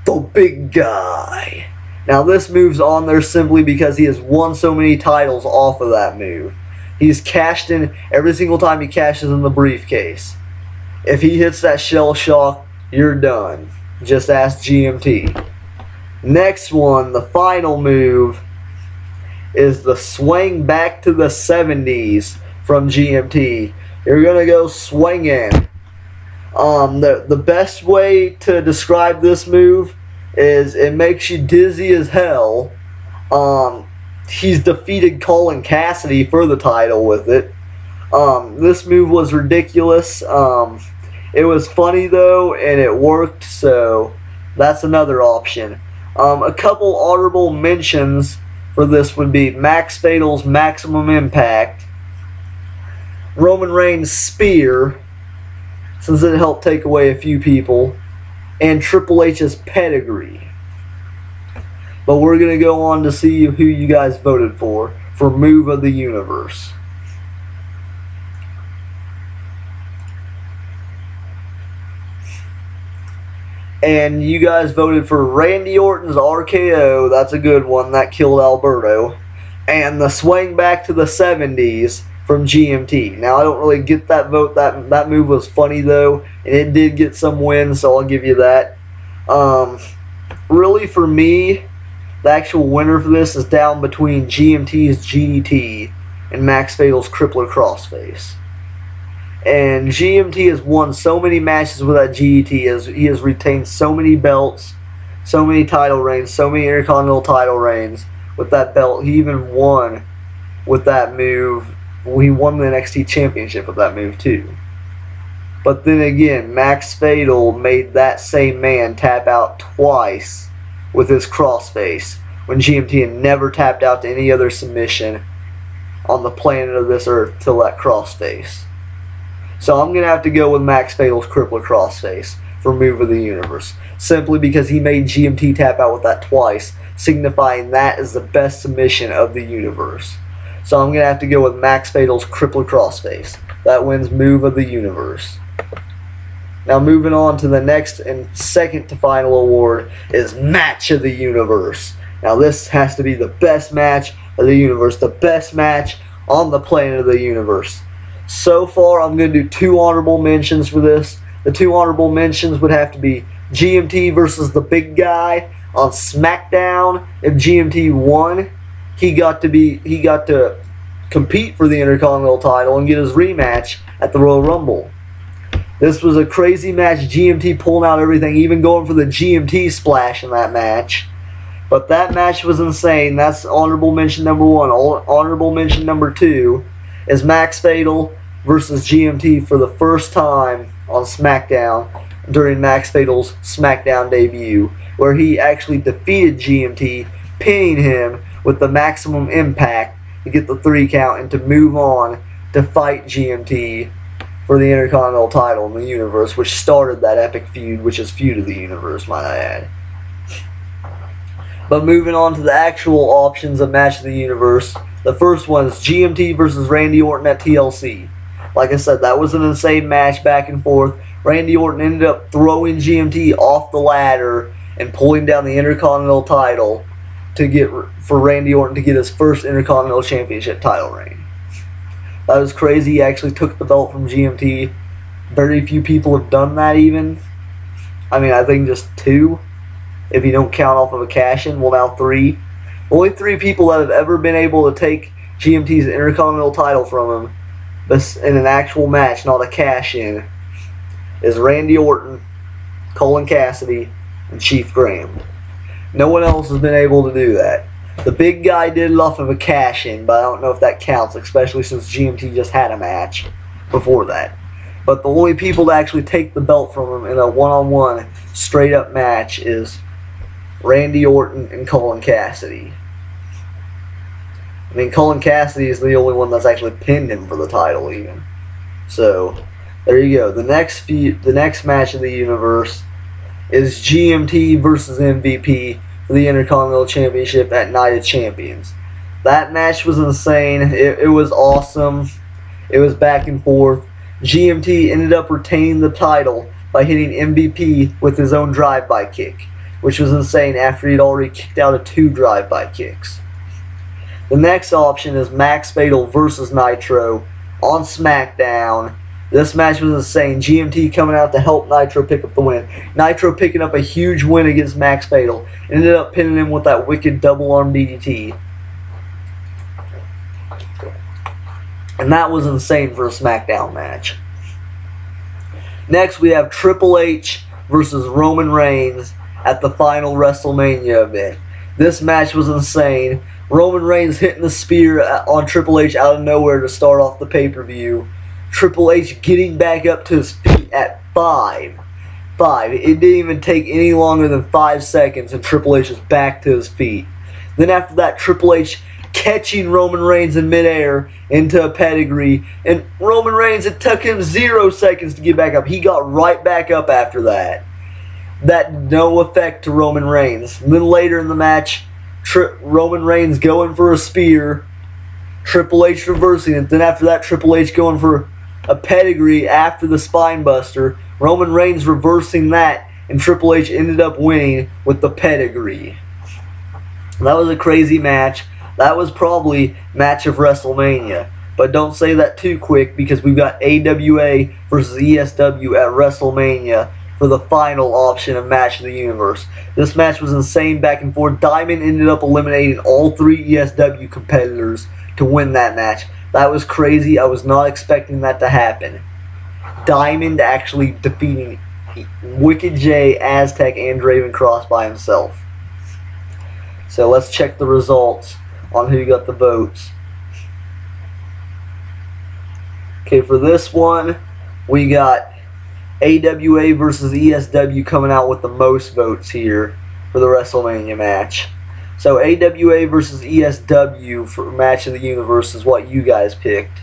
the big guy. Now this move's on there simply because he has won so many titles off of that move. He's cashed in every single time he cashes in the briefcase. If he hits that Shell Shock, you're done. Just ask GMT. Next one, the final move, is the swing back to the 70s from GMT. You're going to go swinging. The best way to describe this move is it makes you dizzy as hell. He's defeated Colin Cassidy for the title with it. This move was ridiculous. It was funny though, and it worked, so that's another option. A couple honorable mentions for this would be Max Fatal's Maximum Impact, Roman Reigns' Spear, since it helped take away a few people, and Triple H's Pedigree. But we're going to go on to see who you guys voted for Move of the Universe. And you guys voted for Randy Orton's RKO. That's a good one. That killed Alberto. And the swing back to the 70s from GMT. Now, I don't really get that vote. That move was funny, though. And it did get some wins, so I'll give you that. Really, for me, the actual winner for this is down between GMT's GDT and Max Fatal's Crippler Crossface. And GMT has won so many matches with that GDT. He has retained so many belts, so many title reigns, so many Intercontinental title reigns with that belt. He even won with that move. He won the NXT Championship with that move too. But then again, Max Fatal made that same man tap out twice with his crossface when GMT had never tapped out to any other submission on the planet of this earth till that crossface. So I'm going to have to go with Max Fatal's Crippler Crossface for Move of the Universe, simply because he made GMT tap out with that twice, signifying that is the best submission of the universe. So I'm going to have to go with Max Fatal's Crippler Crossface. That wins Move of the Universe. Now moving on to the next and second to final award is Match of the Universe. Now this has to be the best match of the universe, the best match on the planet of the universe. So far, I'm going to do 2 honorable mentions for this. The 2 honorable mentions would have to be GMT versus the big guy on SmackDown. If GMT won, he got to compete for the Intercontinental title and get his rematch at the Royal Rumble. This was a crazy match. GMT pulling out everything, even going for the GMT splash in that match. But that match was insane. That's honorable mention number 1. Honorable mention number 2 is Max Fatal versus GMT for the first time on SmackDown during Max Fatal's SmackDown debut, where he actually defeated GMT, pinning him with the maximum impact to get the 3 count and to move on to fight GMT for the Intercontinental title in the universe, which started that epic feud, which is Feud of the Universe, might I add. But moving on to the actual options of Match of the Universe, the first one is GMT versus Randy Orton at TLC. Like I said, that was an insane match back and forth. Randy Orton ended up throwing GMT off the ladder and pulling down the Intercontinental title for Randy Orton to get his first Intercontinental Championship title reign. That was crazy. He actually took the belt from GMT. Very few people have done that even. I mean, I think just 2, if you don't count off of a cash-in. Well, now 3. Only 3 people that have ever been able to take GMT's Intercontinental title from him in an actual match, not a cash-in, is Randy Orton, Colin Cassidy, and Chief Graham. No one else has been able to do that. The big guy did it off of a cash-in, but I don't know if that counts, especially since GMT just had a match before that. But the only people to actually take the belt from him in a one-on-one, straight-up match is Randy Orton and Colin Cassidy. I mean, Colin Cassidy is the only one that's actually pinned him for the title, even. So, there you go. The next match of the universe is GMT versus MVP for the Intercontinental Championship at Night of Champions. That match was insane. It was awesome. It was back and forth. GMT ended up retaining the title by hitting MVP with his own drive-by kick, which was insane after he'd already kicked out of 2 drive-by kicks. The next option is Max Fatal versus Nitro on SmackDown. This match was insane. GMT coming out to help Nitro pick up the win. Nitro picking up a huge win against Max Fatal. Ended up pinning him with that wicked double arm DDT. And that was insane for a SmackDown match. Next we have Triple H versus Roman Reigns at the final WrestleMania event. This match was insane. Roman Reigns hitting the spear on Triple H out of nowhere to start off the pay-per-view. Triple H getting back up to his feet at 5. It didn't even take any longer than 5 seconds and Triple H was back to his feet. Then after that, Triple H catching Roman Reigns in midair into a pedigree, and Roman Reigns, it took him 0 seconds to get back up. He got right back up after that. That no effect to Roman Reigns. And then later in the match, Roman Reigns going for a spear, Triple H reversing it. Then after that, Triple H going for a pedigree after the spine buster, Roman Reigns reversing that, and Triple H ended up winning with the pedigree. That was a crazy match. That was probably match of WrestleMania. But don't say that too quick, because we've got AWA versus ESW at WrestleMania for the final option of Match of the Universe. This match was insane back and forth. Diamond ended up eliminating all 3 ESW competitors to win that match. That was crazy. I was not expecting that to happen. Diamond actually defeating Wicked J, Aztec, and Draven Cross by himself. So let's check the results on who got the votes. Okay, for this one, we got AWA versus ESW coming out with the most votes here for the WrestleMania match. So AWA versus ESW for Match of the Universe is what you guys picked.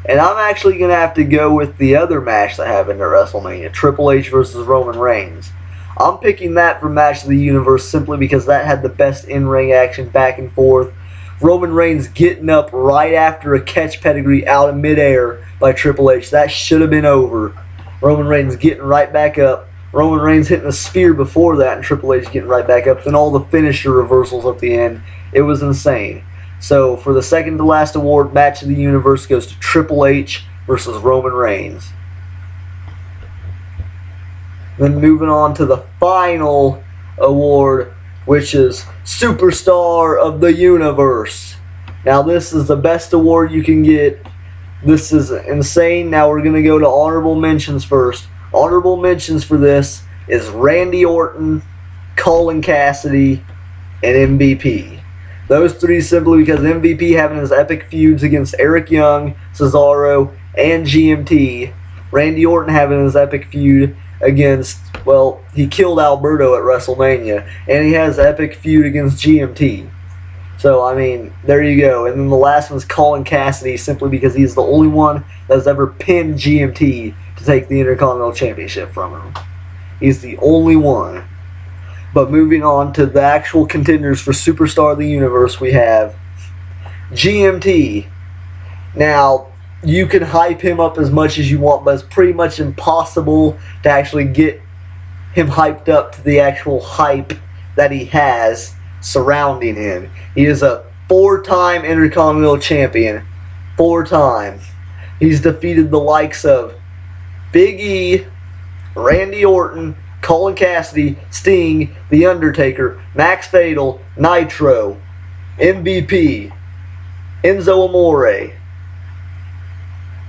And I'm actually going to have to go with the other match that happened at WrestleMania, Triple H versus Roman Reigns. I'm picking that for Match of the Universe simply because that had the best in-ring action back and forth. Roman Reigns getting up right after a catch pedigree out of midair by Triple H. That should have been over. Roman Reigns getting right back up. Roman Reigns hitting a spear before that, and Triple H getting right back up. Then all the finisher reversals at the end. It was insane. So for the second to last award, Match of the Universe goes to Triple H versus Roman Reigns. Then moving on to the final award, which is Superstar of the Universe. Now this is the best award you can get. This is insane. Now we're going to go to honorable mentions first. Honorable mentions for this is Randy Orton, Colin Cassidy, and MVP. Those three simply because MVP having his epic feuds against Eric Young, Cesaro, and GMT. Randy Orton having his epic feud against, well, he killed Alberto at WrestleMania, and he has an epic feud against GMT. So, I mean, there you go. And then the last one's Colin Cassidy, simply because he's the only one that's ever pinned GMT to take the Intercontinental Championship from him. He's the only one. But moving on to the actual contenders for Superstar of the Universe, we have GMT. Now, you can hype him up as much as you want, but it's pretty much impossible to actually get him hyped up to the actual hype that he has surrounding him. He is a 4-time Intercontinental Champion. 4 times. He's defeated the likes of Big E, Randy Orton, Colin Cassidy, Sting, The Undertaker, Max Fatal, Nitro, MVP, Enzo Amore,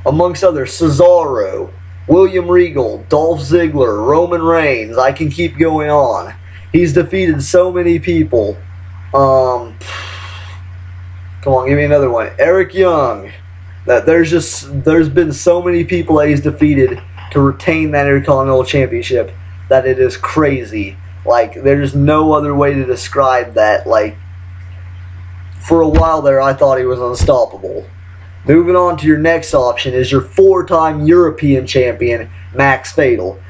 amongst others, Cesaro, William Regal, Dolph Ziggler, Roman Reigns. I can keep going on. He's defeated so many people. Come on, give me another one. Eric Young. There's been so many people that he's defeated to retain that Intercontinental Championship that it is crazy. Like, there's no other way to describe that. Like, for a while there, I thought he was unstoppable. Moving on to your next option is your 4-time European Champion, Max Fatal.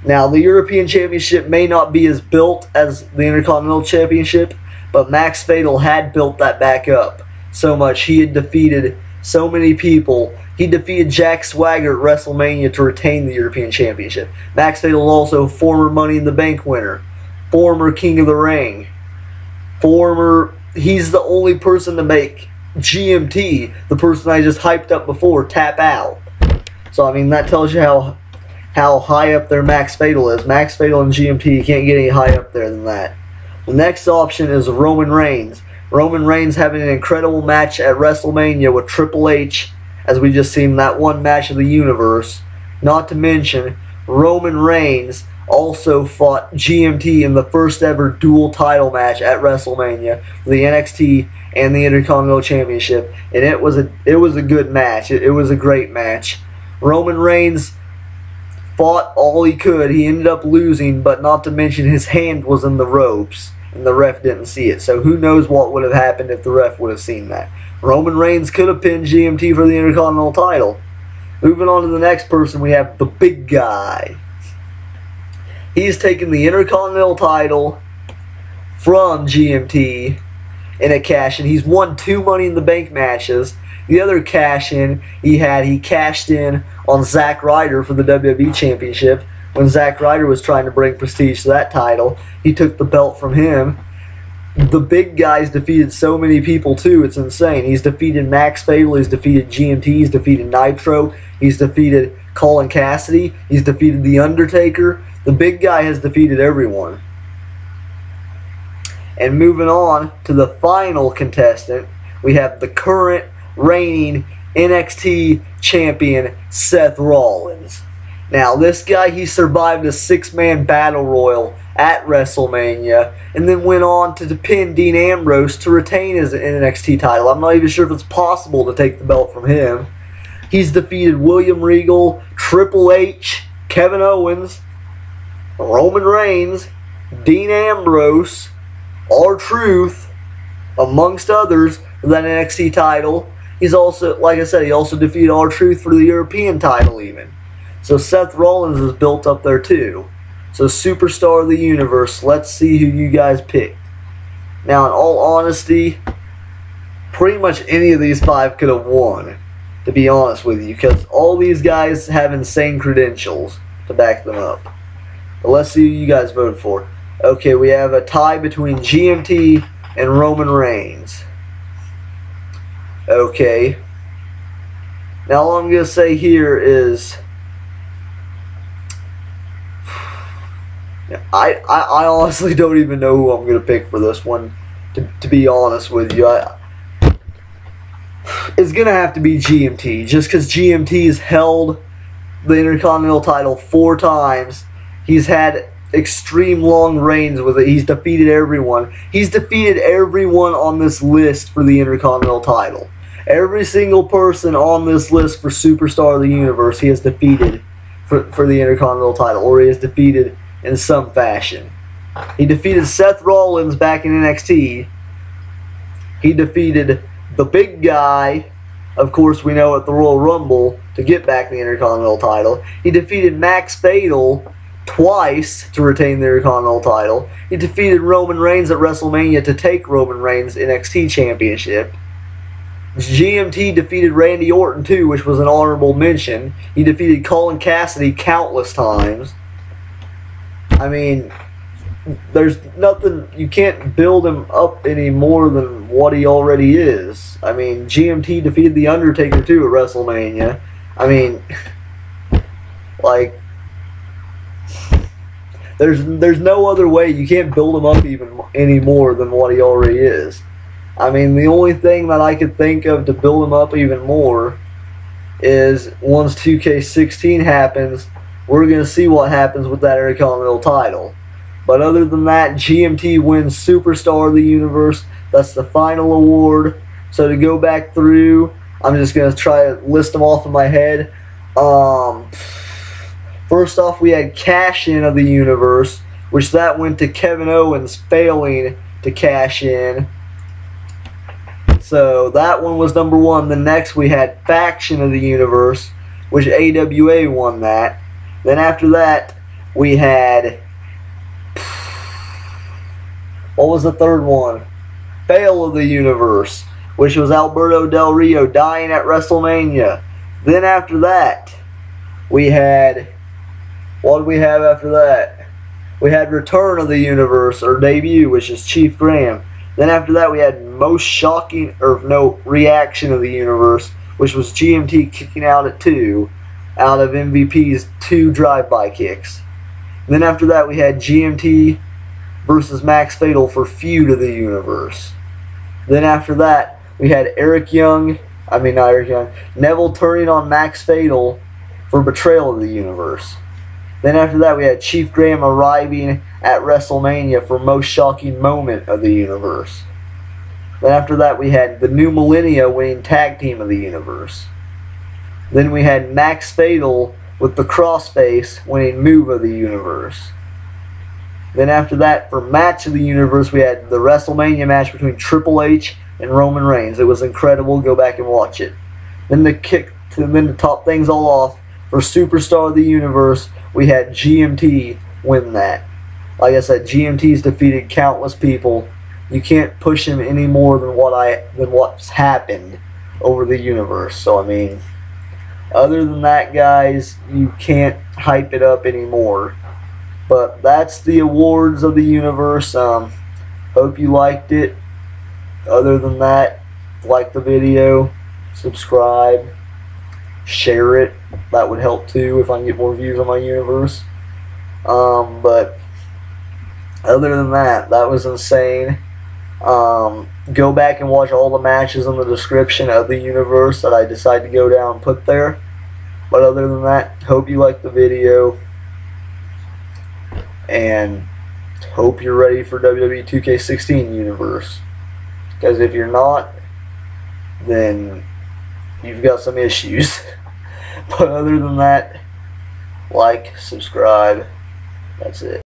Now, the European Championship may not be as built as the Intercontinental Championship, but Max Fatal had built that back up so much. He had defeated so many people. He defeated Jack Swagger at WrestleMania to retain the European Championship. Max Fatal also former Money in the Bank winner, former King of the Ring, he's the only person to make GMT, the person I just hyped up before, tap out. So, I mean, that tells you how high up there Max Fatal is. Max Fatal and GMT, you can't get any higher up there than that. The next option is Roman Reigns. Roman Reigns having an incredible match at WrestleMania with Triple H, as we just seen that one match of the universe. Not to mention, Roman Reigns also fought GMT in the first ever dual title match at WrestleMania for the NXT and the Intercontinental Championship, and it was a good match. It was a great match. Roman Reigns fought all he could. He ended up losing, but not to mention his hand was in the ropes, and the ref didn't see it. So who knows what would have happened if the ref would have seen that. Roman Reigns could have pinned GMT for the Intercontinental title. Moving on to the next person, we have the big guy. He's taken the Intercontinental title from GMT in a cash-in. He's won 2 Money in the Bank matches. The other cash-in he cashed in on Zack Ryder for the WWE Championship. When Zack Ryder was trying to bring prestige to that title, he took the belt from him. The big guy's defeated so many people too, it's insane. He's defeated Max Fatal, he's defeated GMT, he's defeated Nitro, he's defeated Colin Cassidy, he's defeated The Undertaker. The big guy has defeated everyone. And moving on to the final contestant, we have the current reigning NXT champion, Seth Rollins. Now, this guy, he survived a 6-man battle royal at WrestleMania and then went on to pin Dean Ambrose to retain his NXT title. I'm not even sure if it's possible to take the belt from him. He's defeated William Regal, Triple H, Kevin Owens, Roman Reigns, Dean Ambrose, R-Truth, amongst others, for that NXT title. He's also, like I said, he also defeated R-Truth for the European title even. So Seth Rollins is built up there too. So Superstar of the Universe, let's see who you guys picked. Now, in all honesty, pretty much any of these 5 could have won, to be honest with you, because all these guys have insane credentials to back them up. But let's see who you guys voted for. Okay, we have a tie between GMT and Roman Reigns. Okay. Now all I'm going to say here is I honestly don't even know who I'm going to pick for this one, to be honest with you. It's going to have to be GMT, just because GMT has held the Intercontinental title 4 times. He's had extreme long reigns with it. He's defeated everyone. He's defeated everyone on this list for the Intercontinental title. Every single person on this list for Superstar of the Universe he has defeated for the Intercontinental title, or he has defeated in some fashion. He defeated Seth Rollins back in NXT. He defeated the big guy, of course we know, at the Royal Rumble to get back the Intercontinental title. He defeated Max Fatal twice to retain the Intercontinental title. He defeated Roman Reigns at WrestleMania to take Roman Reigns' NXT Championship. GMT defeated Randy Orton too, which was an honorable mention. He defeated Colin Cassidy countless times. I mean, there's nothing, you can't build him up any more than what he already is. I mean, GMT defeated The Undertaker too at WrestleMania. I mean, like, there's no other way. You can't build him up even any more than what he already is. I mean, the only thing that I could think of to build him up even more is once 2K16 happens, we're going to see what happens with that Intercontinental title. But other than that, GMT wins Superstar of the Universe. That's the final award. So to go back through, I'm just going to try to list them off in my head. First off, we had Cash In of the Universe, which that went to Kevin Owens failing to cash in. So that one was number 1. The next we had Faction of the Universe, which AWA won that. Then after that, we had, what was the third one? Fail of the Universe, which was Alberto Del Rio dying at WrestleMania. Then after that, we had, what did we have after that? We had Return of the Universe, or Debut, which is Chief Graham. Then after that, we had Most Shocking, or no, Reaction of the Universe, which was GMT kicking out at 2, out of MVP's 2 drive-by kicks. Then after that, we had GMT versus Max Fatal for Feud of the Universe. Then after that, we had Neville turning on Max Fatal for Betrayal of the Universe. Then after that, we had Chief Graham arriving at WrestleMania for Most Shocking Moment of the Universe. Then after that, we had the New Millennia winning Tag Team of the Universe. Then we had Max Fatal with the Crossface winning Move of the Universe. Then after that, for Match of the Universe, we had the WrestleMania match between Triple H and Roman Reigns. It was incredible. Go back and watch it. Then to top things all off, for Superstar of the Universe, we had GMT win that. Like I said, GMT's defeated countless people. You can't push him any more than what's happened over the universe. So I mean, other than that, guys, you can't hype it up anymore. But that's the awards of the universe. Hope you liked it. Other than that, like the video, subscribe, share it. That would help too if I can get more views on my universe. But other than that, that was insane. Go back and watch all the matches in the description of the universe that I decide to go down and put there. But other than that, hope you liked the video. And hope you're ready for WWE 2K16 universe. Because if you're not, then you've got some issues. But other than that, like, subscribe. That's it.